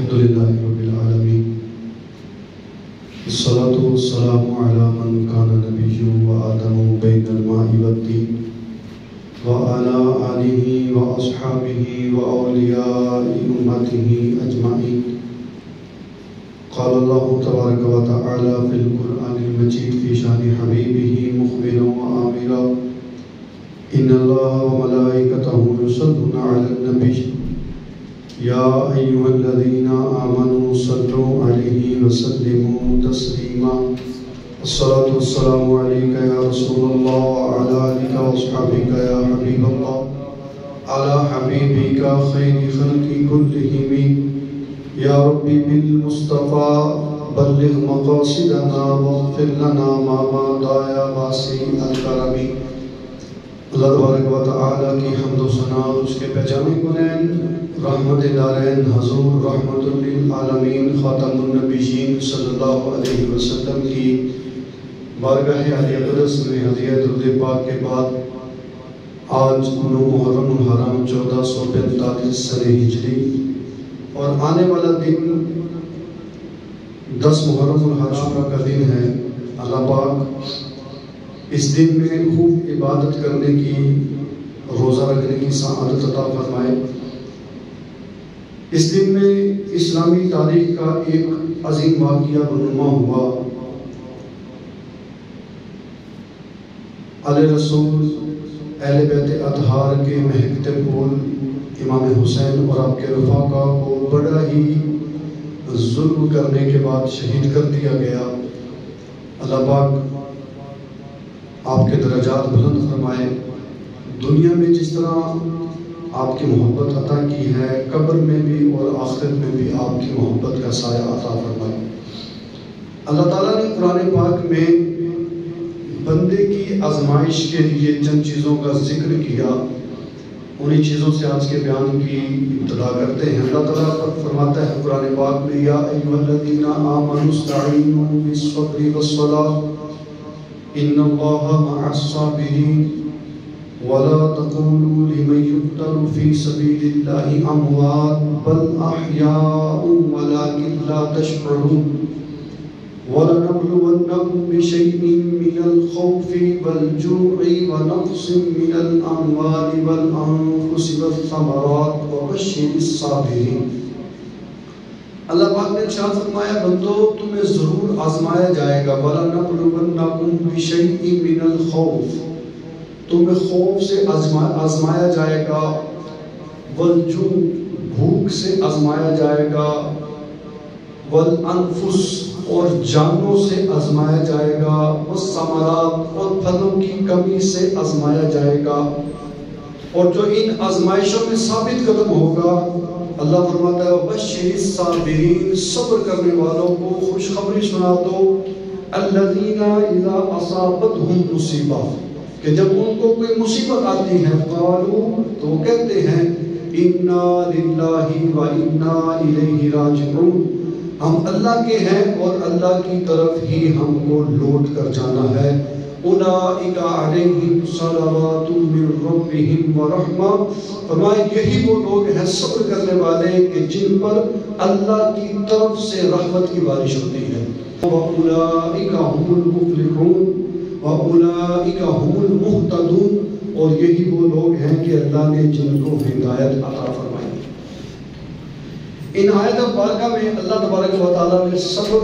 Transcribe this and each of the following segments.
الحمد لله رب العالمين الصلاة والسلام على من كان نبي وآدم بين الماء والدين وعلى آله وأصحابه وأولياء أمته أجمعين. قال الله تبارك وتعالى في القرآن المجيد في شأن حبيبه مخبرا وآمرا إن الله وملائكته يصلون على النبي يا أيها الذين آمنوا صلوا عليه وسلموا تسليما. الصلاة والسلام عليك يا رسول الله وعلى آلك وأصحابك يا حبيب الله على حبيبك خير خلق كلهم. يا ربي بالمصطفى بلغ مقاصدنا واغفر لنا ما مضى يا واسع الكرم. اللہ تبارک و تعالیٰ کی حمد و ثنا اور اس کے پہچانے کنین رحمت دارین حضور رحمت للعالمین خاتم النبیین صلی اللہ علیہ وسلم کی بارگاہ علی اقدس میں ہدیہ درود پاک کے بعد آج 9 محرم الحرام 1445 سنہ ہجری اور آنے والا دن 10 محرم الحرام کا دن ہے. اللہ پاک اس دن میں خوب عبادت کرنے کی روزہ رکھنے کی سعادت عطا فرمائے. اس دن میں اسلامی تاریخ کا ایک عظیم واقعہ رونما ہوا. آل رسول اہل بیت اطہار کے مہکتے پھول امام حسین اور آپ کے رفاقہ کو بڑا ہی ظلم کرنے کے بعد شہید کر دیا گیا. اللہ پاک آپ کے درجات بلند فرمائے. دنیا میں جس طرح آپ کی محبت عطا کی ہے قبر میں بھی اور آخرت میں بھی آپ کی محبت کا سایہ عطا فرمائے. اللہ تعالیٰ نے قرآن پاک میں بندے کی آزمائش کے لیے چند چیزوں کا ذکر کیا. انہی چیزوں سے آج کے بیان کی ابتدا کرتے ہیں. اللہ تعالیٰ فرماتا ہے قرآن پاک میں یا ایھا الذین آمنوا استعینوا بالصبر والصلاۃ ان اللہ مع الصابرین ولا تقولوا لمن يقتل في سبيل الله اموات بل احیاء ولكن لا تشعرون وَلَنَبْلُوَنَّكُمْ بِشَيْءٍ مِّنَ الْخَوْفِ وَالْجُوعِ وَنَقْصٍ مِّنَ الْأَمْوَالِ وَالْأَنفُسِ وَالثَّمَرَاتِ وَبَشِّرِ الصَّابِرِينَ. اللہ پاک نے ارشاد فرمایا بندو تمہیں ضرور آزمایا جائے گا. وَلَنَبْلُوَنَّكُمْ بِشَيْءٍ مِّنَ الْخَوْفِ تمہیں خوف سے آزمایا جائے گا. وَالْجُوعِ بھوک سے آزمایا جائے گا. وَالْأَنفُسِ اور جانوں سے آزمایا جائے گا. والثمرات اور پھلوں کی کمی سے آزمایا جائے گا. اور جو ان آزمائشوں میں ثابت قدم ہوگا اللہ فرماتا ہے وبشر الصابرین صبر کرنے والوں کو خوشخبری سنا دو. الذین اذا اصابتهم مصیبہ کہ جب ان کو کوئی مصیبت آتی ہے قالوا تو وہ کہتے ہیں انا للہ و انا الیہ راجعون ہم اللہ کے ہیں اور اللہ کی طرف ہی ہم کو لوٹ کر جانا ہے. اولئک علیہم صلوات من ربہم ورحمہ فرمائے یہی وہ لوگ ہیں صبر کرنے والے کہ جن پر اللہ کی طرف سے رحمت کی بارش ہوتی ہے. وَأُولَئِكَ هُمُ الْمُفْلِحُونَ وَأُولَئِكَ هُمُ الْمُهْتَدُونَ اور یہی وہ لوگ ہیں کہ اللہ نے جن کو ہدایت عطا فرمائی. ان آیت مبارکہ میں اللہ تبارک و تعالیٰ نے صبر،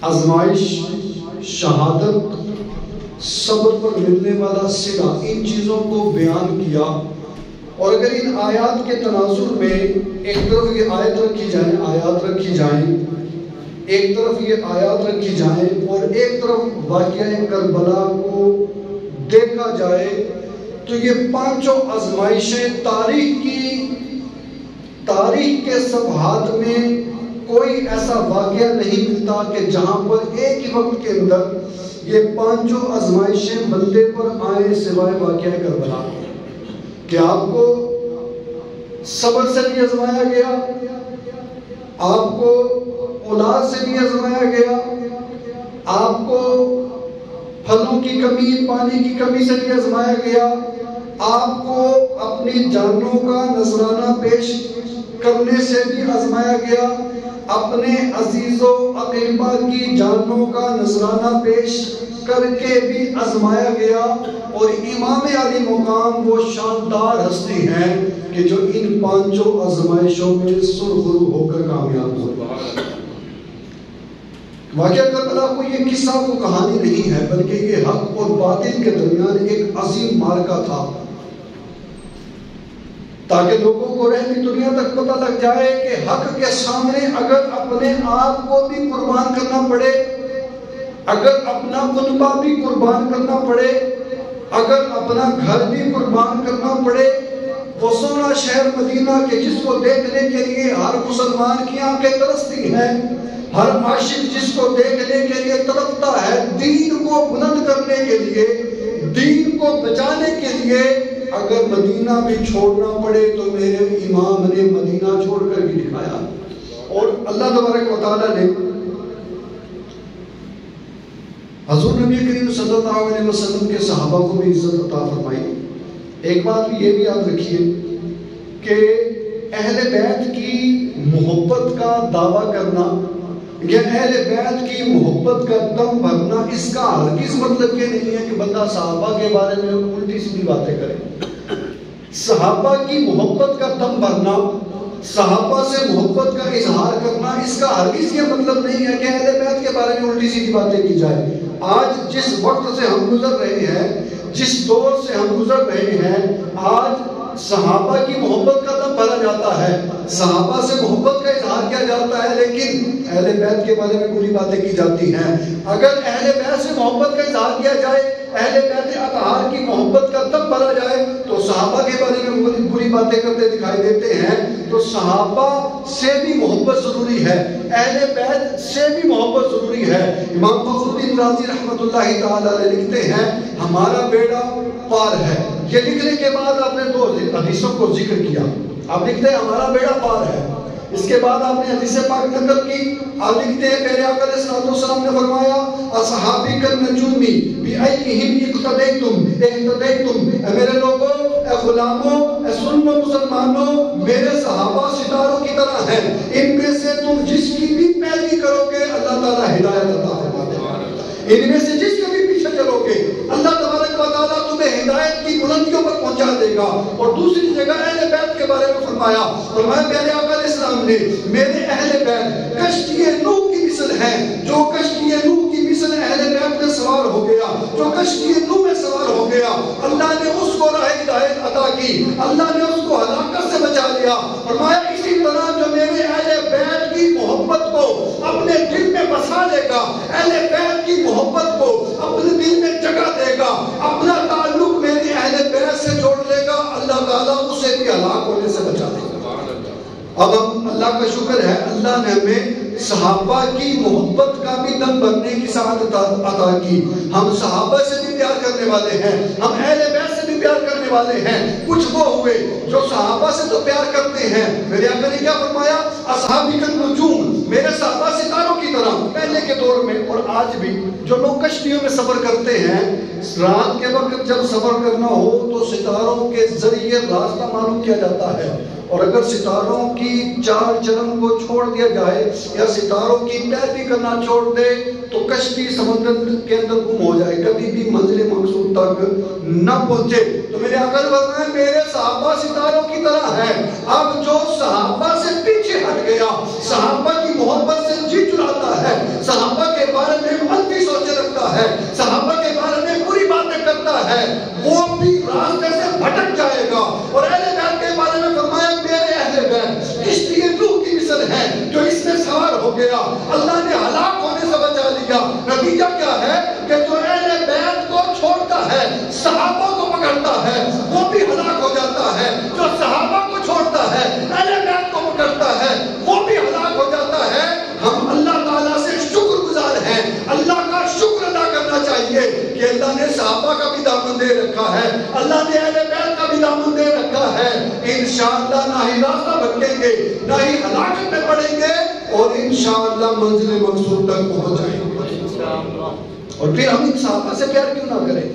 آزمائش، شہادت، صبر پر ملنے والا صلہ ان چیزوں کو بیان کیا. اور اگر ان آیات کے تناظر میں ایک طرف یہ آیت رکھی جائیں آیات رکھی جائیں ایک طرف یہ آیات رکھی جائیں اور ایک طرف واقعہ کربلا کو دیکھا جائے تو یہ پانچوں آزمائشیں تاریخ کے صفحات میں کوئی ایسا واقعہ نہیں ملتا کہ جہاں پر ایک ہی وقت کے اندر یہ پانچوں آزمائشیں بندے پر آئیں سوائے واقعہ کربلا. کہ آپ کو صبر سے بھی آزمایا گیا، آپ کو اولاد سے بھی آزمایا گیا، آپ کو پھلوں کی کمی پانی کی کمی سے بھی آزمایا گیا، آپ کو اپنی جانوں کا نذرانہ پیش کرنے سے بھی آزمایا گیا، اپنے عزیز و اقربا کی جانوں کا نذرانہ پیش کر کے بھی آزمایا گیا، اور امام علی مقام وہ شاندار ہستی ہیں کہ جو ان پانچوں آزمائشوں میں سرخرو ہو کر کامیاب ہوئے۔ واقعہ کربلا کو یہ قصہ کو کہانی نہیں ہے، بلکہ یہ حق اور باطل کے درمیان ایک عظیم معرکہ تھا، تاکہ لوگوں کو رہتی دنیا تک پتہ لگ جائے کہ حق کے سامنے اگر اپنے آپ کو بھی قربان کرنا پڑے، اگر اپنا خطبہ بھی قربان کرنا پڑے، اگر اپنا گھر بھی قربان کرنا پڑے، وہ سونا شہر مدینہ کے جس کو دیکھنے کے لیے ہر مسلمان کی آنکھیں ترستی ہیں، ہر عاشق جس کو دیکھنے کے لیے تڑپتا ہے، دین کو بلند کرنے کے لیے، دین کو بچانے کے لیے اگر مدینہ بھی چھوڑنا پڑے تو میرے امام نے مدینہ چھوڑ کر بھی دکھایا۔ اور اللہ تبارک و تعالیٰ نے حضور نبی کریم صلی اللہ علیہ وسلم کے صحابہ کو بھی عزت عطا فرمائی۔ ایک بات یہ بھی یاد رکھیے کہ اہل بیت کی محبت کا دعویٰ کرنا یا اہل بیت کی محبت کا دم بھرنا، اس کا ہرگز مطلب یہ نہیں ہے کہ بندہ صحابہ کے بارے میں الٹی سیدھی باتیں کرے۔ صحابہ کی محبت کا دم بھرنا، صحابہ سے محبت کا اظہار کرنا، اس کا ہرگز یہ مطلب نہیں ہے کہ اہل بیت کے بارے میں الٹی سیدھی باتیں کی جائے۔ آج جس وقت سے ہم گزر رہے ہیں، جس دور سے ہم گزر رہے ہیں، آج صحابہ کی محبت کا دم بھرا جاتا ہے، صحابہ سے محبت کا اظہار کیا جاتا ہے، لیکن اہل بیت کے بارے میں بری باتیں کی جاتی ہیں۔ اگر اہل بیت سے محبت کا اظہار کیا جائے، اہل بیت اطہار کی محبت کا دم بھرا جائے، تو صحابہ کے بارے میں بری باتیں کرتے دکھائی دیتے ہیں۔ تو صحابہ سے بھی محبت ضروری ہے، اہل بیت سے بھی محبت ضروری ہے۔ امام فخر الدین رازی رحمۃ اللہ تعالیٰ علیہ لکھتے ہیں، ہمارا بیڑا پار ہے۔ یہ لکھنے کے بعد آپ نے دو حدیثوں کو ذکر کیا۔ آپ لکھتے ہیں ہمارا بیڑا پار ہے، اس کے بعد آپ نے حدیث پاک نقل کی۔ آپ لکھتے ہیں پیارے آقا علیہ الصلوۃ والسلام نے فرمایا، اصحابی کالنجومی بأیہم اقتدیتم، اے میرے لوگوں، اے غلاموں، اے سنو مسلمانوں، میرے صحابہ ستاروں کی طرح ہیں، ان میں سے تم جس کی بھی پیروی کرو گے اللہ تعالیٰ ہدایت عطا فرما دے گا۔ ان میں سے جس کے بھی پیچھے چلو گے اللہ تبارک و تعالیٰ تمہیں ہدایت کی بلندیوں پر پہنچا دے گا۔ اور دوسری جگہ اہل بیت کے بارے میں فرمایا پیارے آقا علیہ السلام نے، میرے اہل بیت کشتی نوح کی مثل ہے، جو کشتی نوح کی مثل اہل بیت میں سوار ہو گیا، جو کشتی نوح میں سوار ہو گیا، اللہ نے اس کو راہ ہدایت عطا کی، اللہ نے اس کو ہلاکت سے بچا لیا۔ فرمایا اسی طرح جو میرے اہل بیت کی محبت کو اپنے دل میں بسا لے گا، اہل بیت کی محبت کو اپنے دل میں جگہ دے گا، اپنا تعلق میرے اہل بیت سے جوڑ لے گا، اللہ تعالیٰ اسے بھی ہلاک ہونے سے بچا دے گا۔ اب ہم اللہ کا شکر ہے، اللہ نے ہمیں صحابہ کی محبت کا بھی دم بھرنے کی سعادت عطا کی۔ ہم صحابہ سے بھی پیار کرنے والے ہیں، ہم اہل بیت سے بھی پیار کرنے والے ہیں۔ کچھ وہ ہوئے جو صحابہ سے تو پیار کرتے ہیں، میرے آقا نے کیا فرمایا، اصحابی کالنجوم، میرے صحابہ ستاروں کی طرح۔ پہلے کے دور میں اور آج بھی جو لوگ کشتیوں میں سفر کرتے ہیں، رات کے وقت جب سفر کرنا ہو تو ستاروں کے ذریعے راستہ معلوم کیا جاتا ہے، اور اگر ستاروں کی چال چلن کو چھوڑ دیا جائے یا ستاروں کی پیروی کرنا چھوڑ دے تو کشتی سمندر کے اندر گم ہو جائے، کبھی بھی منزل مقصود تک نہ پہنچے۔ تو میرے آقا نے فرمایا میرے صحابہ ستاروں کی طرح ہیں۔ اب جو صحابہ سے پیچھے ہٹ گیا، صحابہ کی محبت سے جی چراتا ہے، صحابہ کے بارے میں منفی سوچیں رکھتا ہے، صحابہ کے بارے میں بری باتیں کرتا ہے، وہ بھی راستے سے بھٹک جائے گا۔ اور اہل بیت کے بارے میں فرمایا میرے اہل بیت کشتی نوح کی مثل ہے، جو اس میں سوار ہو گیا اللہ نے ہلاک ہونے سے بچا لیا۔ نتیجہ کیا ہے کہ جو اہل بیت کو چھوڑتا ہے صحابہ کو پکڑتا ہے وہ بھی ہلاک ہو جاتا ہے، جو صحابہ کو چھوڑتا ہے اہل بیت کو پکڑتا ہے وہ بھی ہلاک ہو جاتا ہے۔ ہم اللہ تعالیٰ سے شکر گزار ہیں، اللہ کا شکر ادا کرنا چاہیے کہ اللہ نے صحابہ کا بھی دامن دے رکھا ہے، اللہ نے اہل بیت کا بھی دامن دے رکھا ہے۔ انشاءاللہ نہ ہی راستہ بھٹکیں گے، نہ ہی ہلاکت میں پڑیں گے، اور انشاءاللہ منزل مقصود تک پہنچ جائیں گے۔ اور پھر ہم ان صحابہ سے پیار کیوں نہ کریں،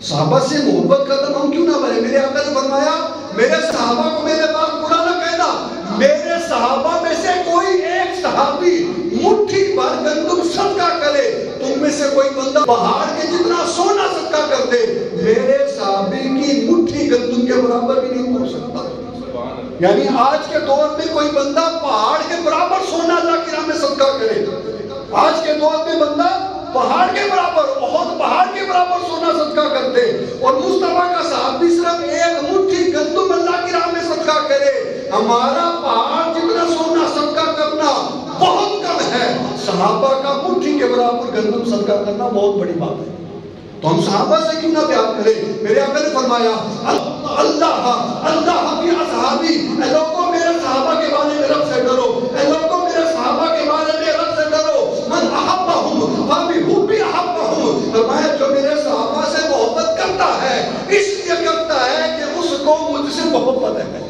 صحابہ سے محبت کا دم ہم کیوں نہ بھریں۔ میرے آقا نے فرمایا میرے صحابہ کو میرے بعد برا نہ کہنا، میرے صحابہ میں سے کوئی ایک صحابی مٹھی بھر گندم صدقہ کرے، تم میں سے کوئی بندہ پہاڑ کے جتنا سونا صدقہ کر دے، میرے صحابی کی مٹھی گندم کے برابر بھی نہیں پہنچ سکتا۔ یعنی آج کے دور میں کوئی بندہ پہاڑ کے برابر سونا اللہ کی راہ میں صدقہ کرے، آج کے دور میں بندہ پہاڑ کے برابر، بہت پہاڑ کے برابر سونا صدقہ کرتے، اور مصطفیٰ کا صحابی صرف ایک مٹھی گندم اللہ کی راہ میں صدقہ کرے، ہمارا پہاڑ جتنا سونا صدقہ کرنا بہت کم ہے، صحابہ کا مٹھی کے برابر گندم صدقہ کرنا بہت بڑی بات ہے۔ تو ہم صحابہ سے کیوں نہ پیار کریں؟ میرے آقا نے فرمایا اللہ کی اصحابی، اے لوگوں میرے صحابہ کے بارے میں رب سے ڈرو، اے لوگوں میرے صحابہ کے بارے میں رب سے ڈرو، من احبہم فبحبی احبہم، فرمایا جو میرے صحابہ سے محبت کرتا ہے اس لیے کرتا ہے کہ اس کو مجھ سے محبت ہے،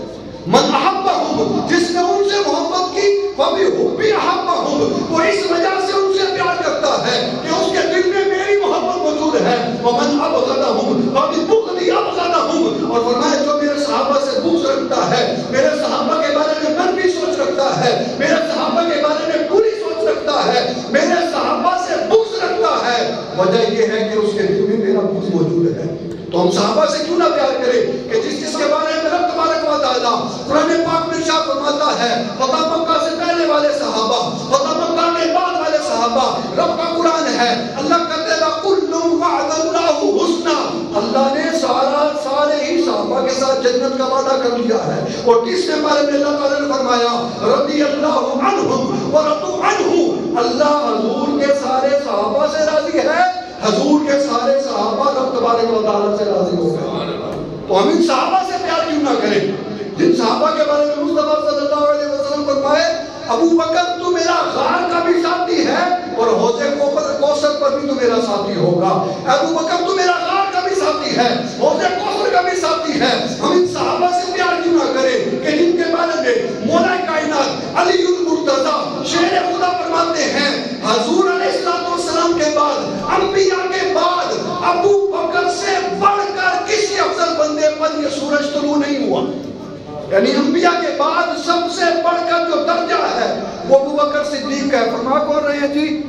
من احبہم، جس نے ان سے محبت کی فبحبی احبہم، وہ اس وجہ سے ان سے پیار کرتا ہے کہ اس کے دل میں میری محبت موجود ہے، ومن ابغضہم فببغضی ابغضہم، اور فرمایا جو میرے صحابہ سے بغض رکھتا ہے، میرے صحابہ کے بارے میں منفی سوچ رکھتا ہے، میرے صحابہ کے بارے میں بری سوچ رکھتا ہے، میرے صحابہ سے بغض رکھتا ہے، وجہ یہ ہے کہ اس کے دل میں میرا بغض موجود ہے۔ تو ہم صحابہ سے کیوں نہ پیار کریں کہ جس کے بارے میں رب تبارک و تعالیٰ قرآن پاک میں ارشاد فرماتا ہے، فتح مکہ سے پہلے والے صحابہ، فتح مکہ کے بعد والے صحابہ، رب کا قرآن ہے، اللہ کہتے ہیں کُلٌّ وَعْدَ اللَّهُ حُسْنًا، اللہ نے سارے ہی صحابہ کے ساتھ جنت کا وعدہ کر لیا ہے، اور کس کے بارے میں اللہ تعالیٰ نے فرمایا رضی اللہ عنہم ورضوا عنہ، اللہ حضور کے سارے صحابہ سے راضی ہے، حضور کے سارے صحابہ رب تبارک و تعالیٰ سے راضی ہو گئے۔ تو ہم ان صحابہ سے پیار کیوں نہ کریں جن صحابہ کے بارے میں مصطفیٰ صلی اللہ علیہ وسلم فرمائے ابو بکر تو میرا غار کا بھی ساتھی ہے اور حوض کوثر پر بھی تو میرا ساتھی ہوگا، ابو بکر تو میرا غار کا بھی ساتھی ہے، حوض کوثر کا بھی ساتھی ہے۔ ہم ان صحابہ سے پیار کیوں نہ کریں کہ جن کے بارے میں مولا کائنات علی المرتضیٰ شیر خدا فرماتے ہیں حضور علیہ السلام کے بعد، انبیاء کے بعد ابو بکر سے بڑھ کر کسی افضل بندے پر یہ سورج طلوع نہیں ہوا، یعنی انبیاء کے بعد سب سے بڑھ کر جو درجہ ہے وہ ابو بکر صدیق ہے۔ فرما کون رہے ہیں جی؟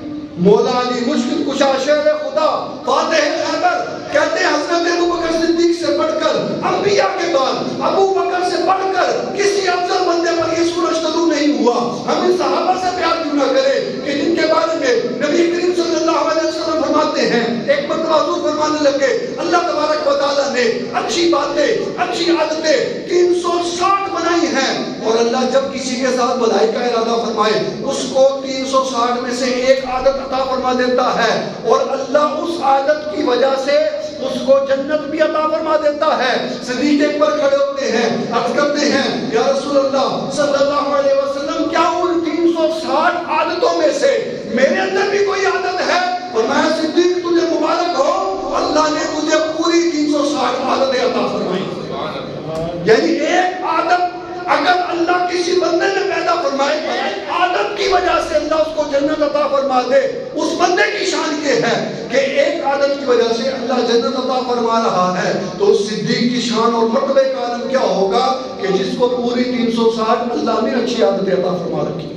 مولا علی مشکل کشا شیر خدا فاتح خیبر، کہتے ہیں حضرت ابو بکر صدیق سے بڑھ کر انبیاء کے بعد ابو بکر سے بڑھ کر کسی افضل بندے پر یہ سورج طلوع نہیں ہوا۔ ہم ان صحابہ سے پیار کیوں نہ کریں کہ جن کے بارے میں نبی کریم صلی اللہ علیہ وسلم فرماتے ہیں، ایک مرتبہ حضور فرمانے لگے اللہ تبارک و تعالیٰ نے اچھی باتیں، اچھی عادتیں 360 بنائی ہیں، اور اللہ جب کسی کے ساتھ بھلائی کا ارادہ فرمائے اس کو 360 میں سے ایک عادت عطا فرما دیتا ہے، اور اللہ اس عادت کی وجہ سے اس کو جنت بھی عطا فرما دیتا ہے۔ صدیق اکبر کھڑے ہوتے ہیں، عرض کرتے ہیں یا رسول اللہ صلی اللہ علیہ وسلم کیا ان 360 عادتوں میں سے میرے اندر بھی کوئی عادت ہے؟ اور میں صدیق تجھے مبارک ہو، اللہ نے تجھے پوری 360 عادتیں عطا فرمائی۔ یعنی ایک عادت اگر اللہ کسی بندے نے پیدا فرمائے عادت کی وجہ سے اللہ اس کو جنت عطا فرما دے، اس بندے کی شان یہ ہے کہ ایک عادت کی وجہ سے اللہ جنت عطا فرما رہا ہے، تو اس صدیق کی شان اور مرتبہ کا عالم کیا ہوگا کہ جس کو پوری 360 اللہ نے اچھی عادتیں عطا فرما رکھی۔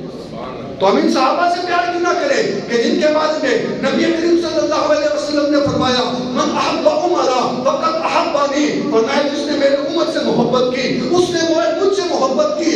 تو ہم ان صحابہ سے پیار کیوں نہ کریں کہ جن کے بارے میں نبی کریم صلی اللہ علیہ وسلم نے فرمایا من احب عمرا فقد احبنی، فرمایا جس نے میرے امت سے محبت کی اس نے مجھ سے محبت کی۔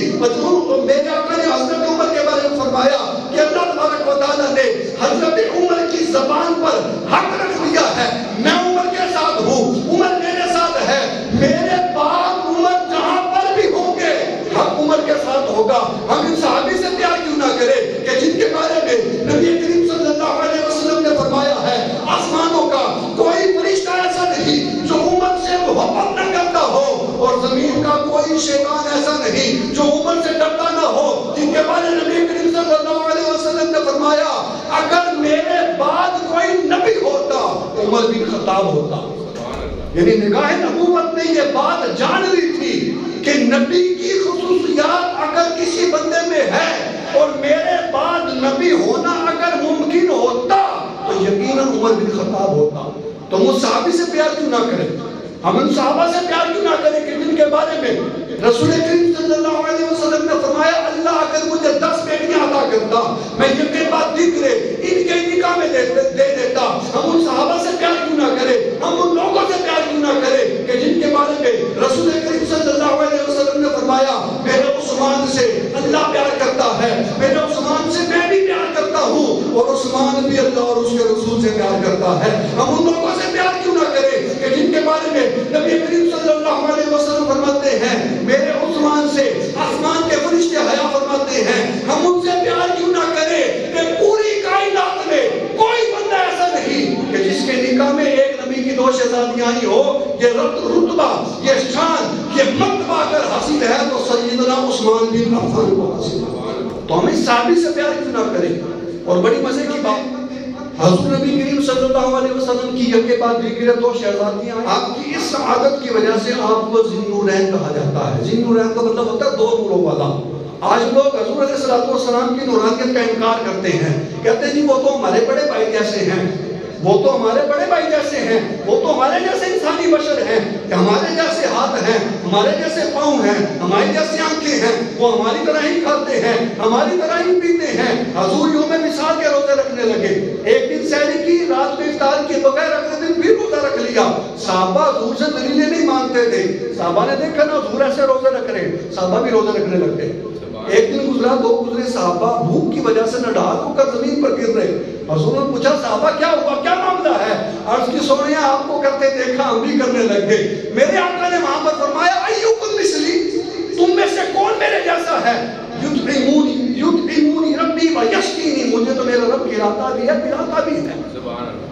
میرے آقا نے حضرت عمر کے بارے میں فرمایا کہ اللہ تبارک و تعالیٰ نے حضرت عمر کی زبان پر حق رکھ دیا ہے، میں عمر کے ساتھ ہوں، عمر میرے ساتھ ہے، میرے بعد عمر جہاں پر بھی ہوں گے حق عمر کے ساتھ ہوگا۔ ہم ان صحابی سے پیار کیوں نہ کریں کہ جن کے بارے میں نبی کریم صلی اللہ علیہ وسلم نے فرمایا ہے آسمانوں کا کوئی فرشتہ ایسا نہیں جو عمر سے محبت نہ کرتا ہو، اور زمین کا کوئی شیطان ایسا نہیں جو عمر سے ڈرتا نہ ہو، جن کے بارے میں نبی کریم صلی اللہ علیہ وسلم نے فرمایا اگر میرے بعد کوئی نبی ہوتا عمر بن خطاب ہوتا۔ یعنی نگاہ نبوت نے یہ بات جان لی تھی کہ نبی کی خصوصیات اگر کسی بندے میں ہے اور میرے بعد نبی ہونا اگر ممکن ہوتا تو یقیناً عمر بن خطاب ہوتا۔ تو ہم اس صحابی سے پیار کیوں نہ کریں ہم ان صحابہ سے پیار کیوں نہ کریں کہ جن کے بارے میں رسول کریم صلی اللہ علیہ وسلم نے فرمایا اللہ اگر مجھے 10 بیٹیاں عطا کرتا میں یہ کے بعد ذکر ان کے نکاح میں دے دیتا. ہم ان صحابہ سے پیار کیوں نہ کریں, ہم ان لوگوں سے پیار کیوں نہ کریں کہ جن کے بارے میں رسول کریم صلی اللہ علیہ وسلم نے فرمایا میرے عثمان سے اللہ پیار کرتا ہے, میرے عثمان سے میں بھی پیار کرتا ہوں اور عثمان بھی اللہ اور اس کے رسول سے پیار کرتا ہے. ہم ان لوگوں سے پیار کیوں نہ کریں کہ جن کے بارے میں نبی کریم صلی اللہ علیہ وسلم فرماتے ہیں میرے عثمان سے آسمان کے فرشتے حیا فرماتے ہیں. ہم ان سے پیار کیوں نہ کریں کہ پوری کائنات میں کوئی بندہ ایسا نہیں کہ جس کے نکاح میں ایک نبی کی 2 شہزادیاں ہی ہو. یہ رتبہ, یہ شان, یہ مرتبہ اگر حاصل ہے تو سیدنا عثمان بن عفان کو حاصل ہے. تو ہم اس صحابی سے پیار کیوں نہ کریں. اور بڑی مزے کی بات حضور نبی کریم صلی اللہ علیہ وسلم کی یک کے بعد ذکر 2 شہزادیاں ہیں. آپ کی اس عادت کی وجہ سے آپ کو ذی النورین کہا جاتا ہے. ذی النورین کا مطلب ہوتا ہے 2 نوروں والا. آج لوگ حضور علیہ السلام کی نورانیت کا انکار کرتے ہیں, کہتے ہیں جی وہ تو ہمارے بڑے بھائی جیسے ہیں, وہ تو ہمارے بڑے بھائی جیسے ہیں, وہ تو ہمارے جیسے انسانی بشر ہیں, کہ ہمارے جیسے ہاتھ ہیں, ہمارے جیسے پاؤں ہیں, ہماری جیسی آنکھیں ہیں, وہ ہماری طرح ہی کھاتے ہیں, ہماری طرح ہی پیتے ہیں. حضور یوم وصال کے روزے رکھنے لگے. ایک دن سحری کی, رات میں افطار کے بغیر اگلے دن پھر روزہ رکھ لیا. صحابہ حضور سے دلیلیں نہیں مانتے تھے. صحابہ نے دیکھا نا حضور ایسے روزے رکھ رہے, صحابہ بھی روزے رکھنے لگتے. ایک دن گزرا, 2 گزرے, صحابہ بھوک کی وجہ سے نڈال ہو کر زمین پر گر رہے. حضور نے پوچھا صحابہ کیا ہوا, کیا معاملہ ہے؟ عرض کی سونیا آپ کو کرتے دیکھا ہم بھی کرنے لگ گئے. میرے آقا نے وہاں پر فرمایا ایوکم مثلی, تم میں سے کون میرے جیسا ہے؟ یطعمونی ربی و یسقینی, مجھے تو میرا رب کھلاتا بھی ہے پلاتا بھی ہے.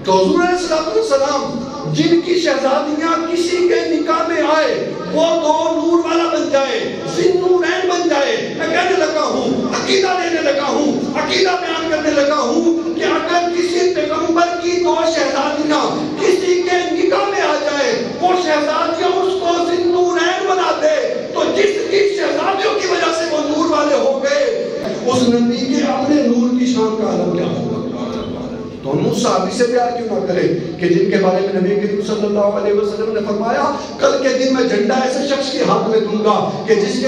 تو حضور علیہ السلام جن کی شہزادیاں کسی کے نکاح میں آئے وہ 2 نور والا بن جائے, ذی النورین بن جائے. میں کہنے لگا ہوں, عقیدہ دینے لگا ہوں, عقیدہ بیان کرنے لگا ہوں کہ اگر کسی پیغمبر کی 2 شہزادیاں کسی کے نکاح میں آ جائے, وہ شہزادیاں اس کو ذی النورین بنا دے, تو جس کی شہزادیوں کی وجہ سے وہ نور والے ہو گئے, اس نبی کے اپنے نور کی شان کا عالم کیا ہوگا. تو ہم اس صحابی سے پیار کیوں نہ کریں کہ جن کے بارے میں نبی کریم صلی اللہ علیہ وسلم نے فرمایا کل کے دن میں جھنڈا ایسے شخص کے ہاتھ میں دوں گا کہ جس کے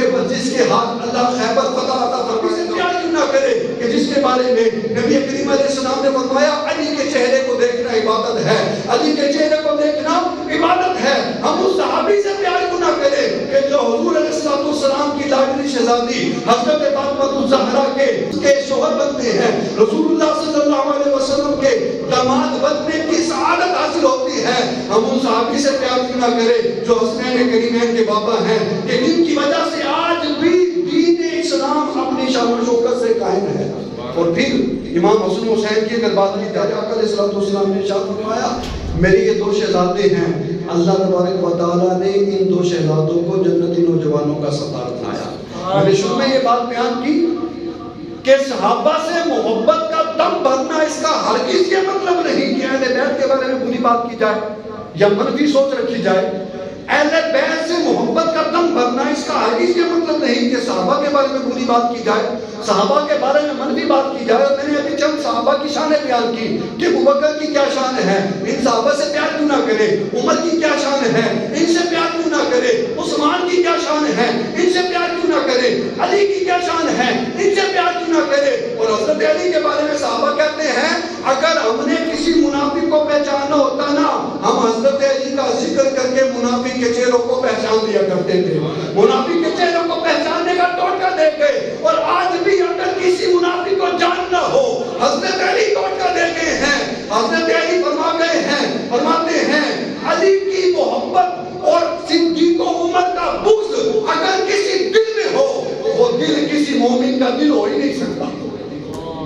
ہاتھ اللہ خیبر فتح عطا فرمائے. سے پیار کیوں نہ کرے کہ جس کے بارے میں نبی کریم علیہ السلام نے فرمایا علی کے چہرے کو دیکھنا عبادت ہے, علی کے چہرے کو دیکھنا عبادت ہے. ہم اس صحابی سے پیار کیوں نہ کریں کہ جو حضور علیہ السلام کی لاڈلی شہزادی حضرت فاطمہ الزہرا کے شوہر بنتے ہیں, رسول اللہ صلی اللہ علیہ وسلم کے داماد بننے کی سعادت حاصل ہوتی ہے. ہم ان صحابی سے پیار کیوں نہ کریں جو حسنین کریمین کے بابا ہیں, کہ جن کی وجہ سے آج بھی دین اسلام اپنی شان و شوکت سے قائم ہے. اور پھر امام حسن حسین کی اگر بات کی جائے, آقا علیہ السلام نے ارشاد فرمایا میری یہ 2 شہزادے ہیں, اللہ تبارک و تعالیٰ نے ان 2 شہزادوں کو جنتی نوجوانوں کا سردار بنایا. میں نے شروع میں یہ بات بیان کی کہ صحابہ سے محبت کا دم بھرنا اس کا ہرگز یہ مطلب نہیں کہ اہل بیت کے بارے میں بری بات کی جائے یا منفی سوچ رکھی جائے. اہل بیت سے محبت کا دم بھرنا اس کا ہرگز یہ مطلب نہیں کہ صحابہ کے بارے میں بری بات کی جائے, صحابہ کے بارے میں منفی بات کی جائے. اور میں نے ابھی چند صحابہ کی شانیں بیان کی کہ ابوبکر کی کیا شان ہے, ان صحابہ سے پیار کیوں نہ کرے. عمر کی کیا شان ہے, ان سے پیار کیوں نہ کرے. عثمان کی کیا شان ہے, ان سے پیار کیوں نہ کرے. علی کی کیا شان ہے, ان سے پیار کیوں نہ کرے. اور حضرت علی کے بارے میں صحابہ کہتے ہیں اگر ہم نے کسی منافق کو پہچانا ہوتا نا, ہم حضرت علی کا ذکر کر کے منافق کے چہروں کو پہچان دیا کرتے تھے. منافق کے چہروں کو پہچاننے کا ٹوٹکا دے گئے. اور آج بھی اگر کسی منافق کو جاننا ہو, حضرت علی ٹوٹکا دے گئے ہیں. حضرت علی فرماتے ہیں علی کی محبت اور صدیق و عمر کا بغض اگر کسی دل میں ہو, وہ دل کسی مومن کا دل ہو ہی نہیں سکتا.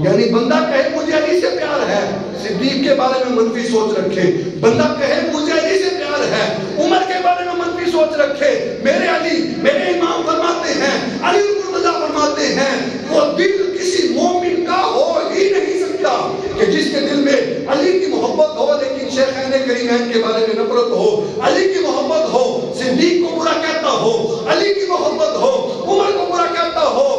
یعنی بندہ کہے مجھے علی سے پیار ہے, صدیق کے بارے میں منفی سوچ رکھے. بندہ کہے مجھے علی سے پیار ہے, عمر کے بارے میں منفی سوچ رکھے. میرے علی, میرے امام فرماتے ہیں, علی المرتضیٰ فرماتے ہیں وہ دل کسی مومن کا ہو ہی نہیں سکتا کہ جس کے دل میں علی کی محبت ہو لیکن شیخین کریمین کے بارے میں نفرت ہو, علی کی محبت ہو, صدیق کو برا کہتا ہو, علی کی محبت ہو, عمر کو برا کہتا ہو.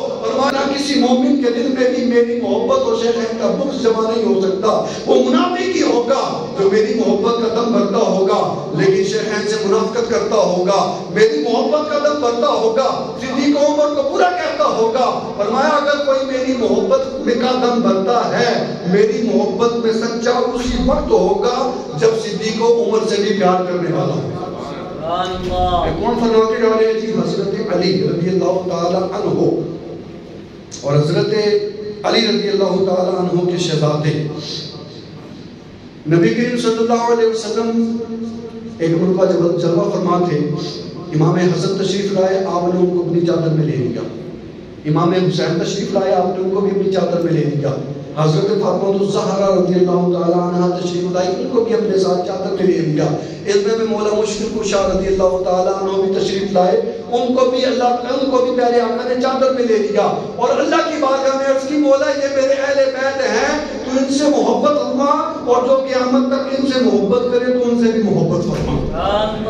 طرح کسی مومن کے دل میں بھی میری محبت اور شیخین کا بغض جمع نہیں ہو سکتا. وہ منافق ہی ہوگا جو میری محبت کا دم بھرتا ہوگا لیکن شیخین سے منافقت کرتا ہوگا. میری محبت کا دم بھرتا ہوگا, صدیق عمر کو برا کہتا ہوگا. فرمایا اگر کوئی میری محبت میں کا دم بھرتا ہے, میری محبت میں سچا اسی وقت ہوگا جب صدیق عمر سے بھی پیار کرنے والا ہوگا. کون فرماتے جا رہے ہیں جی؟ حضرت علی رضی اللہ تعالی عنہ. اور حضرت علی رضی اللہ تعالی عنہ کے شہزادے نبی کریم صلی اللہ علیہ وسلم ایک مرتبہ جب جلوہ فرما تھے, امام حسن تشریف لائے, آپ نے ان کو اپنی چادر میں لے لیا. امام حسین تشریف لائے, آپ نے ان کو بھی اپنی چادر میں لے لیا. حضرت فاطمہ الزہرا رضی اللہ تعالی عنہ تشریف لائی, ان کو بھی اپنے ساتھ چادر میں لے لیا. اس میں مولا مشکل کشا رضی اللہ تعالی عنہ بھی تشریف لائے, ان کو بھی پیارے آقا نے چادر میں لے لیا. اور اللہ کی بارگاہ میں عرض کی, مولا یہ میرے اہل بیت ہیں, تو ان سے محبت فرما, اور جو قیامت تک ان سے محبت کرے تو ان سے بھی محبت فرما,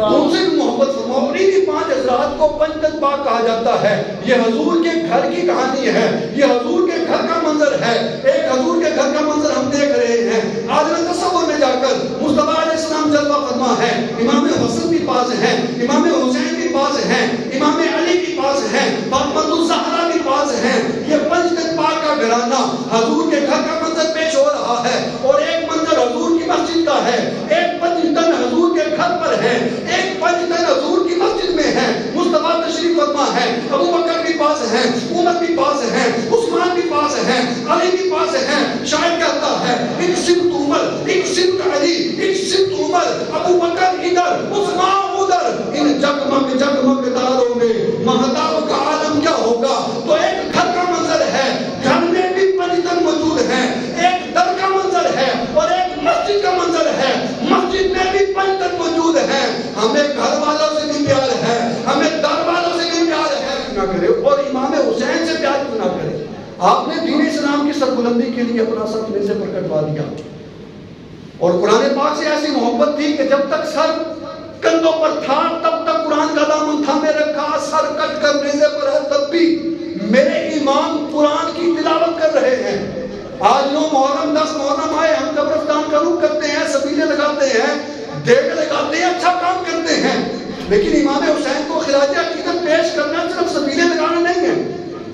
ان سے بھی محبت فرما. اور انہی 5 حضرات کو پنجتن پاک کہا جاتا ہے. یہ حضور کے گھر کی کہانی ہے, یہ حضور کے گھر کا منظر ہے. ایک حضور کے گھر کا منظر ہم دیکھ رہے ہیں. آج میں تصور میں جا کر مصطفیٰ علیہ السلام جلوہ فرما ہے, امام حسن بھی پاس ہیں, امام حسین بھی پاس ہیں, امام علی بھی پاس ہیں, فاطمہ الزہرا بھی پاس ہیں. یہ پنجتن پاک کا گھرانہ حضور کے گھر کا منظر پیش ہو رہا ہے. اور ایک منظر حضور کی مسجد کا ہے, ایک پنجتن حضور کے گھر پر ہے, ایک پنجتن حضور کی مسجد میں ہے. مصطفیٰ تشریف فرما ہے, ابو بکر بھی پاس ہیں, عمر بھی پاس ہیں, عثمان بھی پاس ہیں, علی بھی پاس ہیں. شاید کہتا ہے ایک سمت عمر, ایک سمت علی, ایک سمت عمر, ابو بکر ادھر, عثمان ادھر. ان جگمگ جگمگ تاروں میں مہتاب کا عالم کیا ہوگا. تو ایک گھر کا منظر ہے, گھر میں بھی پنجتن موجود ہیں. ایک در کا منظر ہے اور ایک مسجد کا منظر ہے, مسجد میں بھی پنجتن موجود ہیں. ہمیں گھر والوں سے بھی پیار ہے, ہمیں در والوں سے بھی پیار ہے نہ کرے, اور امام حسین سے پیار نہ کرے. آپ نے دین اسلام کی سربلندی کے لیے اپنا سر اپنے سے پر کٹوا دیا. اور قرآن پاک سے ایسی محبت تھی کہ جب تک سر کندھوں پر تھا تب تک قرآن کا دامن تھامے رکھا. سر کٹ کر نیزے پر ہے تب بھی میرے امام قرآن کی تلاوت کر رہے ہیں. آج 9 محرم 10 محرم آئے, ہم قبرستان کا رخ کرتے ہیں, سبیلے لگاتے ہیں, دیگ لگاتے ہیں, اچھا کام کرتے ہیں. لیکن امام حسین کو خراج عقیدت پیش کرنا صرف سبیلے لگانا نہیں ہے.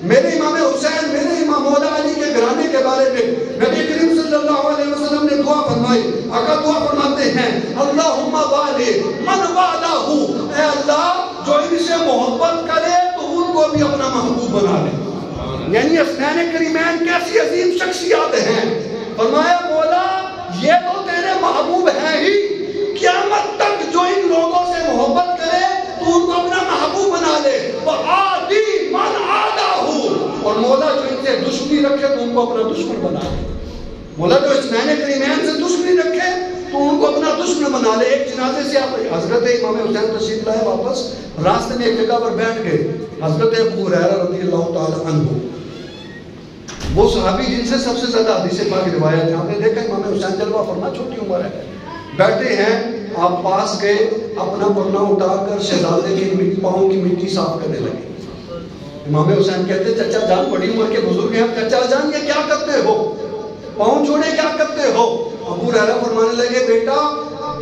میرے امام حسین, میرے امام مولا علی کے گھرانے کے بارے میں نبی کریم صلی اللہ علیہ وسلم نے دعا فرمائی. آقا دعا فرماتے ہیں, اللہم والی من والہ, اے اللہ جو ان سے محبت کرے تو ان کو بھی اپنا محبوب بنا لے. یعنی حسنین کریمین کیسی عظیم شخصیات ہیں. فرمایا مولا یہ تو تیرے محبوب ہیں ہی, قیامت تک جو ان لوگوں سے محبت کرے تو ان کو اپنا محبوب بنا لے. وَعَادِي مَنْ عَادَاهُ, اور مولا جو ان سے دشمنی رکھے تو ان کو اپنا دشمن بنا لے. مولا جو حسنین کریمین سے دشمنی رکھے تو ان کو اپنا دشمن بنا لے. ایک جنازے سے آپ حضرت امام حسین تشریف لائے, واپس راستے میں ایک جگہ پر بیٹھ گئے. حضرت ابو ہریرہ رضی اللہ تعالی عنہ, وہ صحابی جن سے سب سے زیادہ حدیث پاک روایت ہے. آپ نے دیکھا امام حسین جلوہ فرما, چھوٹی عمر ہے, بیٹھے ہیں, آپ پاس گئے, اپنا پرنا اٹھا کر شہزادے کی پاؤں کی مٹی صاف کرنے لگے. امام حسین کہتے چچا جان, بڑی عمر کے بزرگ ہیں, چچا جان یہ کیا کرتے ہو, پاؤں چھوڑے کیا کرتے ہو. ابو ہریرہ فرمانے لگے, بیٹا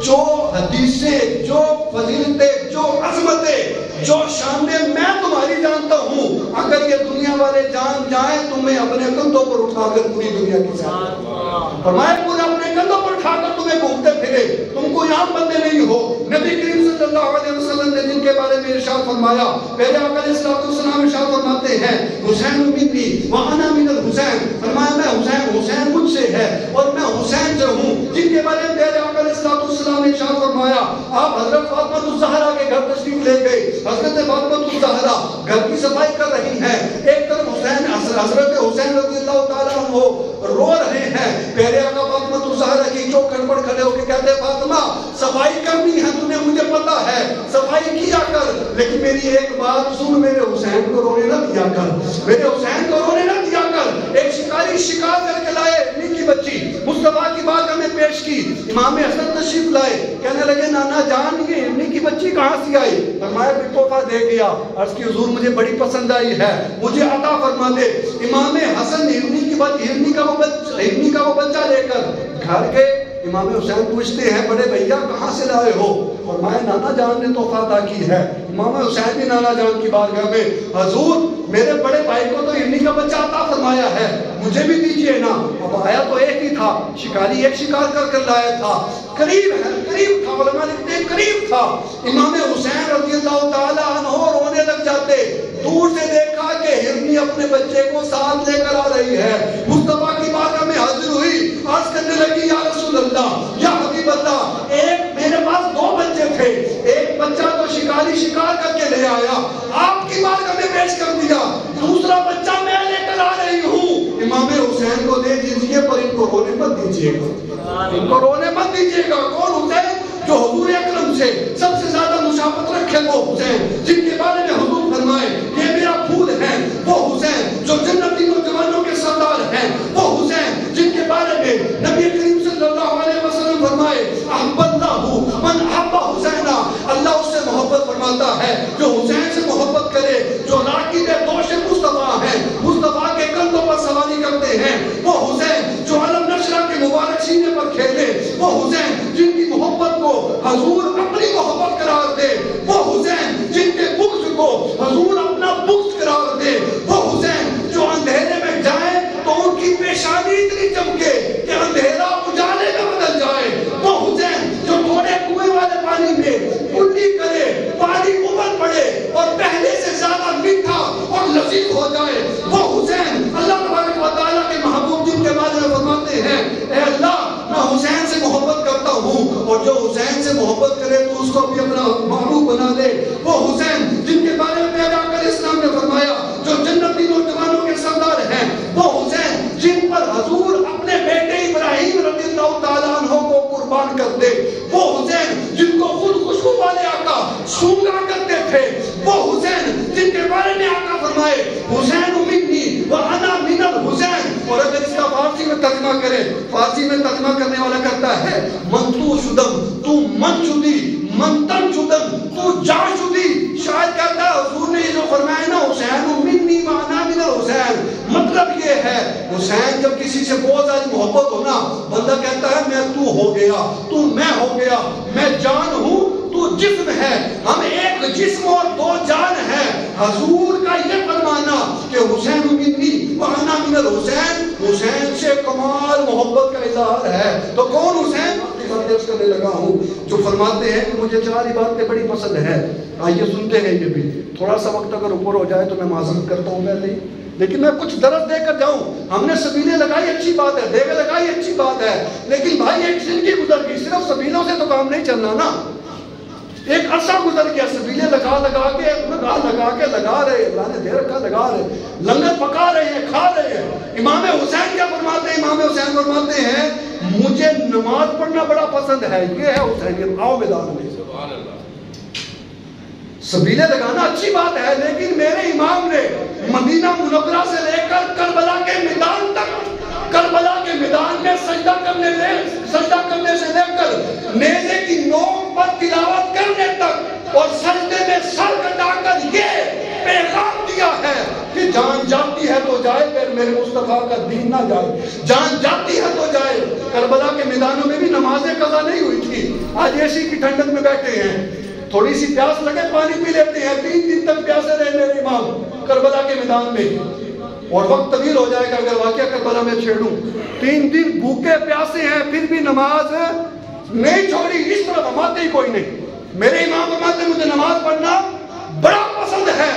جو حدیثیں, جو فضیلتیں, جو عظمتیں, جو شانیں میں تمہاری جانتا ہوں, اگر یہ دنیا والے جان جائیں تو میں اپنے کندھوں پر اٹھا کر پوری دنیا کی ساتھ فرمایا, پورا اپنے کندھوں پر اٹھا کر تمہیں گھومتے پھرے, تم کوئی عام بندے نہیں ہو. نبی کریم صلی اللہ علیہ وسلم نے جن کے بارے میں ارشاد فرمایا, پہلے آقا علیہ السلام ارشاد فرماتے ہیں, حسین منی وانا من الحسین, فرمایا میں حسین, حسین مجھ سے ہے اور میں حسین سے ہوں. جن کے بارے میں پہلے آقا علیہ السلام نے ارشاد فرمایا, آپ حضرت فاطمہ الزہرا کے گھر تشریف لے گئے. حضرت فاطمہ الزہرا گھر کی صفائی کر رہی ہیں, ایک طرف حسین, حضرت حسین رضی اللہ تعالیٰ عنہ رو رہے ہیں. پہلے آقا فاطمہ الزہرا کی چوک کھڑپڑ کھڑے ہو کے کہتے, فاطمہ صفائی کرنی ہے تمہیں, مجھے پتا ہے, صفائی کیا کر, لیکن میری ایک بات سن, میرے حسین کو رونے نہ دیا کر, میرے حسین کو رونے نہ دیا کر. ایک شکاری شکار کر کے لائے اپنی کی بچی, مصطفیٰ کی بارگاہ میں پیش کی. امام حسن تشریف لائے, کہنے لگے نانا جان, یہ اپنی کی کی بچی کہاں سے آئی؟ فرمایا بھی تحفہ دے گیا. عرض کی حضور مجھے بڑی پسند آئی ہے, مجھے عطا فرما دے. امام حسن ہرنی کا وہ بچہ لے کر گھر کے امام حسین پوچھتے ہیں بڑے بھیا کہاں سے لائے ہو؟ فرمایا نانا جان نے تحفہ عطا کی ہے. امام حسین بھی نانا جان کی بارگاہ میں, حضور میرے بڑے بھائی کو تو ہرنی کا بچہ عطا فرمایا ہے, مجھے بھی دیجئے نا. اب آیا تو ایک ہی تھا, شکاری ایک شکار کر کر لایا تھا, قریب تھا, علماء لکھتے ہیں قریب تھا. امام حسین رضی اللہ تعالیٰ عنہ رونے لگ جاتے. دور سے دیکھا کہ ہرنی اپنے بچے کو ساتھ لے کر آ رہی ہے. مصطفیٰ کی بارگاہ میں حاضر ہوئی, عرض کرنے لگی یا رسول اللہ, یا حبیب اللہ, ایک میرے پاس 2 بچے تھے, ایک بچہ تو شکاری شکار کر کے لے آیا, آپ کی بارگاہ میں پیش کر دیا, دوسرا بچہ میں لے کر آ رہی ہوں. امام حسین کو دے دیجئے پر ان کو رونے مت دیجئے گا, ان کو رونے مت دیجئے گا. کون حسین؟ جو حضور اکرم سے سب سے زیادہ مشابہت رکھے وہ حسین, جن کے بارے میں حضور فرمائے یہ میرا پھول ہے. وہ حسین جو جنتی نوجوانوں کے سردار ہیں. وہ حسین جن کے بارے میں نبی کریم صلی اللہ علیہ وسلم فرمائے احب اللہ من احب حسینا, اللہ اس سے محبت فرماتا ہے جو حسین سے محبت کرے, جو راکب دوش مصطفیٰ ہیں, مصطفیٰ کے کندھوں پر سواری کرتے ہیں. وہ حسین جو علم نشرہ کے مبارک سینے پر کھیلے. وہ حسین جن کی محبت کو حضور اپنی محبت قرار دے. وہ حسین جن کے بغض کو حضور اپنا بغض قرار دے. وہ حسین جو اندھیرے میں جائے تو ان کی پیشانی اتنی چمکے کہ اندھیرا اجالے میں بدل جائے. وہ حسین جو تھوڑے کنویں والے پانی میں کلی کرے, پانی ابل پڑے اور پہلے سے زیادہ میٹھا اور لذیذ ہو جائے. وہ حسین اللہ تبارک و تعالیٰ کے محبوب جن کے بارے میں فرماتے ہیں اے اللہ میں حسین سے محبت کرتا ہوں, اور جو حسین سے محبت کرے تو اس کو بھی اپنا محبوب بنا دے. وہ حسین جن کے بارے میں پیدا کر اسلام نے فرمایا جو جنتی نوجوانوں کے سردار ہیں. وہ حسین جن پر حضور اپنے بیٹے ابراہیم رضی اللہ تعالیٰ عنہ کو قربان کر دے. وہ حسین جن کو خود خوشبو والے آقا سونگا کرتے تھے. وہ حسین جن کے بارے میں آقا فرمائے حسین منی وانا من الحسین. اور اگر اس کا فارسی میں ترجمہ کرے, فارسی میں ترجمہ کرنے والا کرتا ہے من تو شدم, تو من شدی, من تن شدم, تو جا شدی. شاید کہتا ہے حضور نے یہ جو فرمایا نا حسین منی وانا من الحسین, مطلب یہ ہے حسین جب کسی سے بہت زیادہ محبت ہو نا, بندہ کہتا ہے میں تو ہو گیا, تو میں ہو گیا, میں جان ہوں تو جسم ہے, ہم ایک جسم اور 2 جان ہیں. حضور کا یہ فرمانا کہ حسین منی وانا من الحسین, حسین سے کمال محبت کا اظہار ہے. تو کون حسین؟ درس کرنے لگا ہوں جو فرماتے ہیں کہ مجھے 4 باتیں بڑی پسند ہے. آئیے سنتے ہیں, یہ بھی تھوڑا سا وقت اگر اوپر ہو جائے تو میں معذرت کرتا ہوں پہلے ہی, لیکن میں کچھ درس دے کر جاؤں. ہم نے سبیلیں لگائی اچھی بات ہے, دیگیں لگائی اچھی بات ہے, لیکن بھائی ایک زندگی گزر گئی, صرف سبیلوں سے تو کام نہیں چلنا نا. ایک عرصہ گزر گیا, سبیلیں لگا کے لگا رہے, اللہ نے دے رکھا لگا رہے, لنگر پکا رہے ہیں, کھا رہے ہیں. امام حسین کیا فرماتے ہیں؟ امام حسین فرماتے ہیں مجھے نماز پڑھنا بڑا پسند ہے. یہ ہے حسینیت. آؤ میدان میں. سبیلیں لگانا اچھی بات ہے, لیکن میرے امام نے مدینہ منورہ سے لے کر کربلا کے میدان تک, کربلا کے میدان میں سجدہ کرنے سے لے کر نیزے کی نوک پر تلاوت کرنے تک اور سجدے میں سر کٹا کر یہ پیغام دیا ہے کہ جان جاتی ہے تو جائے, پھر میرے مصطفیٰ کا دین نہ جائے. جان جاتی ہے تو جائے. کربلا کے میدانوں میں بھی نمازیں قضا نہیں ہوئی تھی. آج اے سی کی ٹھنڈک میں بیٹھے ہیں, تھوڑی سی پیاس لگے پانی پی لیتے ہیں. 3 دن تک پیاسے رہے میرے امام کربلا کے میدان میں, اور وقت طویل ہو جائے گا اگر واقعہ کربلا میں چھیڑوں. 3 دن بھوکے پیاسے ہیں, پھر بھی نماز نہیں چھوڑی. اس طرح فرماتے ہی کوئی نہیں. میرے امام فرماتے ہیں مجھے نماز پڑھنا بڑا پسند ہے.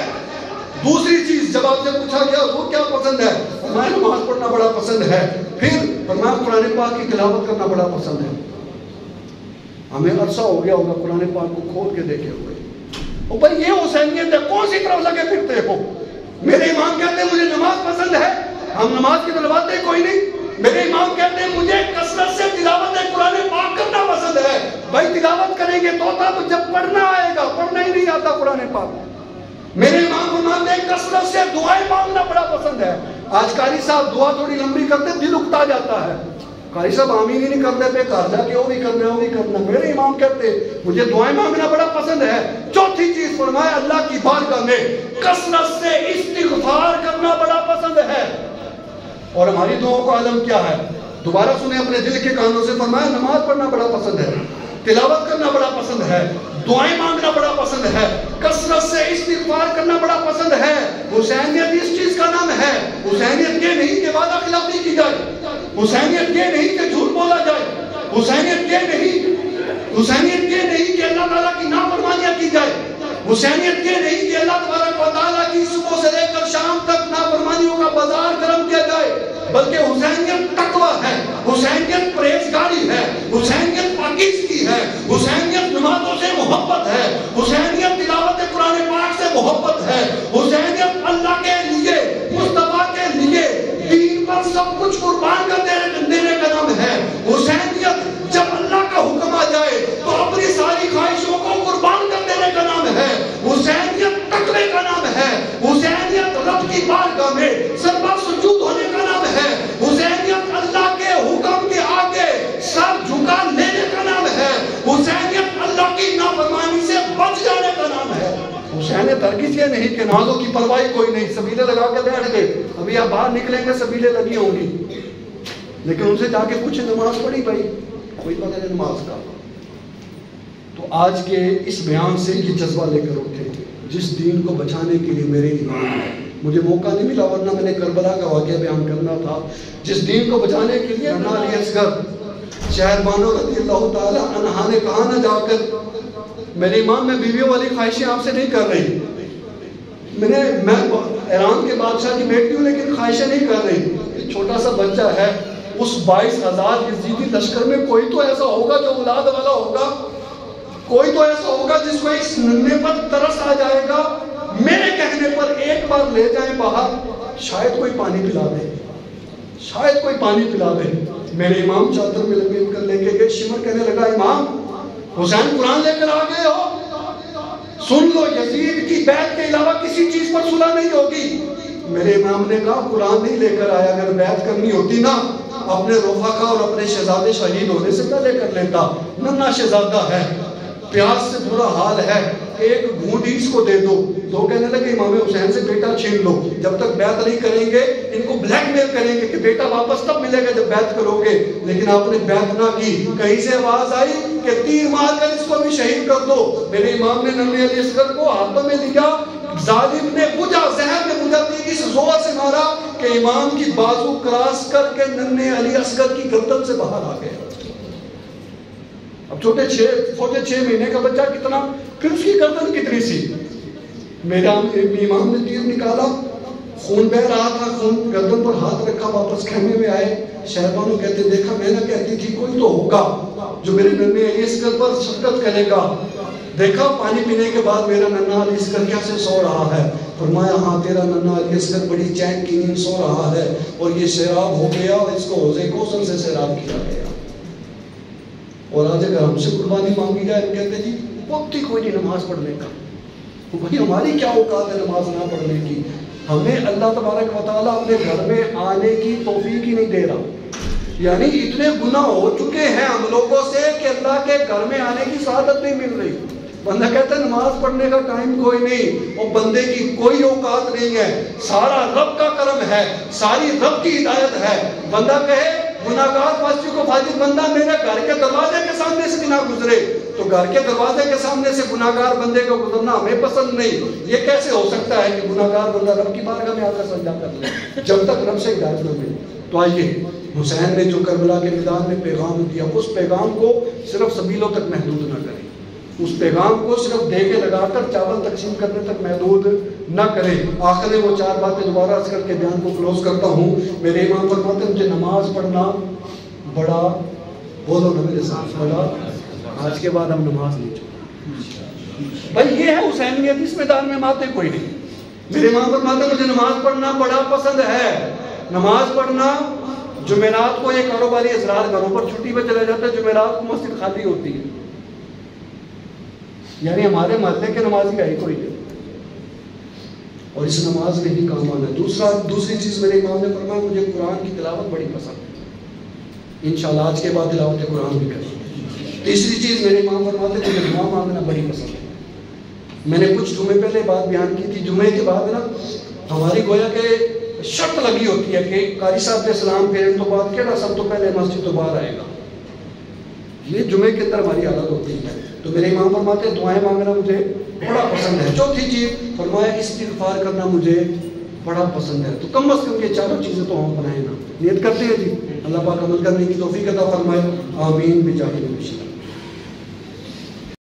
دوسری چیز جب آپ سے پوچھا گیا وہ کیا پسند ہے, فرمایا نماز پڑھنا بڑا پسند ہے. پھر فرمایا قرآن پاک کی تلاوت کرنا بڑا پسند ہے. ہمیں عرصہ ہو گیا ہوگا قرآن پاک کو کھول کے دیکھے ہوئے. اور بھائی یہ حسینیت ہے, کون سی طرف لگے پھرتے ہو؟ میرے امام کہتے ہیں مجھے نماز پسند ہے, ہم نماز کی تلاوت کوئی نہیں. میرے امام کہتے ہیں مجھے کثرت سے تلاوت قرآن پاک کرنا پسند ہے. بھائی تلاوت کریں گے تو جب پڑھنا آئے گا, پڑھنا ہی نہیں آتا قرآن پاک. میرے امام فرماتے ہیں کثرت سے دعائیں مانگنا بڑا پسند ہے. آج قاری صاحب دعا تھوڑی لمبی کرتے دل اکتا جاتا ہے. قاری صاحب آمین ہی نہیں کرنے پہ گھر جا کے وہ بھی کرنا. میرے امام کہتے مجھے دعائیں مانگنا بڑا پسند ہے. چوتھی چیز فرمایا اللہ کی بارگاہ میں کثرت سے استغفار کرنا بڑا پسند ہے. اور ہماری دعاؤں کا عالم کیا ہے؟ دوبارہ سنیں اپنے دل کے کانوں سے. فرمایا نماز پڑھنا بڑا پسند ہے, تلاوت کرنا بڑا پسند ہے, دعائیں مانگنا بڑا پسند ہے, کثرت سے استغفار کرنا بڑا پسند ہے. حسینیت اس چیز کا نام ہے. حسینیت یہ نہیں کہ وعدہ خلافی کی جائے, حسینیت یہ نہیں کہ جھوٹ بولا جائے, حسینیت یہ نہیں کہ اللہ تعالیٰ کی نافرمانیاں کی جائے, حسینیت یہ نہیں کہ اللہ تبارک و تعالیٰ کی صبح سے لے کر شام تک نافرمانیوں کا بازار گرم کیا جائے, بلکہ حسینیت تقویٰ ہے, حسینیت پرہیزگاری ہے, حسینیت پاکیزگی ہے, حسینیت نمازوں سے محبت ہے, حسینیت تلاوت قرآن پاک سے محبت ہے, حسینیت اللہ کے لیے, مصطفیٰ کے لیے دین پر سب کچھ قربان کر دینے کا نام ہے. حسینیت جب اللہ کا حکم آ جائے تو اپنی ساری خواہشوں کو قربان کر دینے کا نام ہے. حسینیت تقوی کا نام ہے. حسینیت رب کی بارگاہ میں سربا سجود ہونے کا نام ہے. حسینیت اللہ کے حکم کے آگے سر جھکا لینے کا نام ہے. حسینیت اللہ کی نافرمانی سے بچ جانے کا نام ہے. حسینیت ہرگز یہ نہیں کہ نمازوں کی پرواہ کوئی نہیں, سبیلے لگا کے بیٹھ گئے, ابھی آپ باہر نکلیں گے سبیلے لگی ہوں گی, لیکن ان سے جا کے پوچھیں نماز پڑھی بھائی, کوئی پتہ نہیں نماز کا. تو آج کے اس بیان سے یہ جذبہ لے کر اٹھے, جس دین کو بچانے کے لیے میرے امام ہے. مجھے موقع نہیں ملا ورنہ میں نے کربلا کا واقعہ بیان کرنا تھا. جس دین کو بچانے کے لیے نانا علی اصغر شہر بانو رضی اللہ تعالی عنہ نے کہا نہ جا کر میرے امام میں بیویوں والی خواہشیں آپ سے نہیں کر رہی, میں ایران کے بادشاہ کی بیٹی ہوں لیکن خواہشیں نہیں کر رہی. چھوٹا سا بچہ ہے, اس 22,000 یزیدی لشکر میں کوئی تو ایسا ہوگا جو اولاد والا ہوگا, کوئی تو ایسا ہوگا جس کو اس ننھے پر ترس آ جائے گا. میرے کہنے پر ایک بار لے جائیں باہر, شاید کوئی پانی پلا دے, شاید کوئی پانی پلا دے. میرے امام چادر میں لپیٹ کر لے کے گئے. شمر کہنے لگا امام حسین قرآن لے کر آ گئے ہو, سن لو یزید کی بیعت کے علاوہ کسی چیز پر صلح نہیں ہوگی. میرے امام نے کہا قرآن نہیں لے کر آیا, اگر بیعت کرنی ہوتی نا اپنے رفقا اور اپنے شہزادے شہید ہونے سے پہلے کر لیتا. ننھا شہزادہ ہے, پیاس سے برا حال ہے, ایک گھونٹ اس کو دے دو. تو کہنے لگے امام حسین سے بیٹا چھین لو, جب تک بیعت نہیں کریں گے ان کو بلیک میل کریں گے کہ بیٹا واپس تب ملے گا جب بیعت کرو گے. لیکن آپ نے بیعت نہ کی. کہیں سے آواز آئی کہ تیر مار کر اس کو بھی شہید کر دو. میرے امام نے ننھے علی اصغر کو ہاتھوں میں لیا, ظالم نے بجھا, زہر نے بجھا, تیر اس زور سے مارا کہ امام کی بازو کراس کر کے ننھے علی اصغر کی گردن سے باہر آ گیا. اب چھوٹے 6 مہینے کا بچہ کتنا, پھر اس کی گردن کتنی سی. میرا امام نے تیر نکالا, خون بہ رہا تھا, خون گردن پر ہاتھ رکھا, واپس خیمے میں آئے. شہبانو کہتے دیکھا میں نہ کہتی تھی کوئی تو ہوگا جو میرے ننھے علی اصغر پر شفقت کرے گا. دیکھا پانی پینے کے بعد میرا ننھا علی اصغر کیسے سو رہا ہے. فرمایا ہاں تیرا ننھا علی اصغر بڑی چین کی نیند سو رہا ہے, اور یہ سیراب ہو گیا اور اس کو حوض کوثر سے سیراب کیا گیا. اور آج اگر ہم سے قربانی مانگی جائے تو کہتے جی وقت ہی کوئی نہیں نماز پڑھنے کا. بھائی ہماری کیا اوقات ہے نماز نہ پڑھنے کی. ہمیں اللہ تبارک و تعالیٰ اپنے گھر میں آنے کی توفیق ہی نہیں دے رہا. یعنی اتنے گناہ ہو چکے ہیں ہم لوگوں سے کہ اللہ کے گھر میں آنے کی سعادت نہیں مل رہی. بندہ کہتا ہے نماز پڑھنے کا ٹائم کوئی نہیں, اور بندے کی کوئی اوقات نہیں ہے. سارا رب کا کرم ہے, ساری رب کی ہدایت ہے. بندہ کہے گناہگار فاسق کو فاجر بندہ میرے گھر کے دروازے کے سامنے سے بھی نہ گزرے, تو گھر کے دروازے کے سامنے سے گناہگار بندے کو گزرنا ہمیں پسند نہیں. یہ کیسے ہو سکتا ہے کہ گناہگار بندہ رب کی بارگاہ میں آ کر سجدہ کر لے جب تک رب سے ہدایت نہ ملے. تو آئیے حسین نے جو کربلا کے میدان میں پیغام دیا, اس پیغام کو صرف سبیلوں تک محدود نہ کریں, اس پیغام کو صرف دیگے لگا کر چاول تقسیم کرنے تک محدود نہ کریں. آخر میں وہ 4 باتیں دوبارہ عرض کر کے بیان کو کلوز کرتا ہوں. میرے امام فرماتے ہیں مجھے نماز پڑھنا بڑا, بولو نا میرے ساتھ, بڑا, آج کے بعد ہم نماز نہیں چھوڑیں. بھائی یہ ہے حسینیت, اس میدان میں ماتے کوئی نہیں. میرے امام فرماتے ہیں مجھے نماز پڑھنا بڑا پسند ہے. نماز پڑھنا, جمعرات کو یہ کاروباری حضرات گھروں پر چھٹی پہ چلے جاتے ہیں, جمعرات کو مسجد خالی ہوتی ہے, یعنی ہمارے محلے کے نمازی کا ہی کوئی نہیں, اور اس نماز میں ہی کام آنا ہے. دوسری چیز میرے امام نے فرمایا مجھے قرآن کی تلاوت بڑی پسند ہے. انشاءاللہ آج کے بعد تلاوت قرآن بھی کریں۔ تیسری چیز میرے امام فرماتے تھے کہ دعا مانگنا بڑی پسند ہے۔ میں نے کچھ جمعے پہلے بات بیان کی تھی، جمعے کے بعد نا ہماری گویا کہ شرط لگی ہوتی ہے کہ قاری صاحب کے سلام پھیرن تو بعد کہنا سب تو پہلے مسجد تو باہر آئے گا، یہ جمعے کے اندر ہماری عادت ہوتی ہے۔ تو میرے امام فرماتے ہیں دعائیں مانگنا مجھے بڑا پسند ہے۔ چوتھی چیز فرمایا استغفار کرنا مجھے بڑا پسند ہے۔ تو کم از کم یہ چاروں چیزیں تو ہم بنائیں نا، نیت کرتے ہیں جی، اللہ پاک عمل کرنے کی توفیق عطا فرمائے، آمین بجاہ نبی۔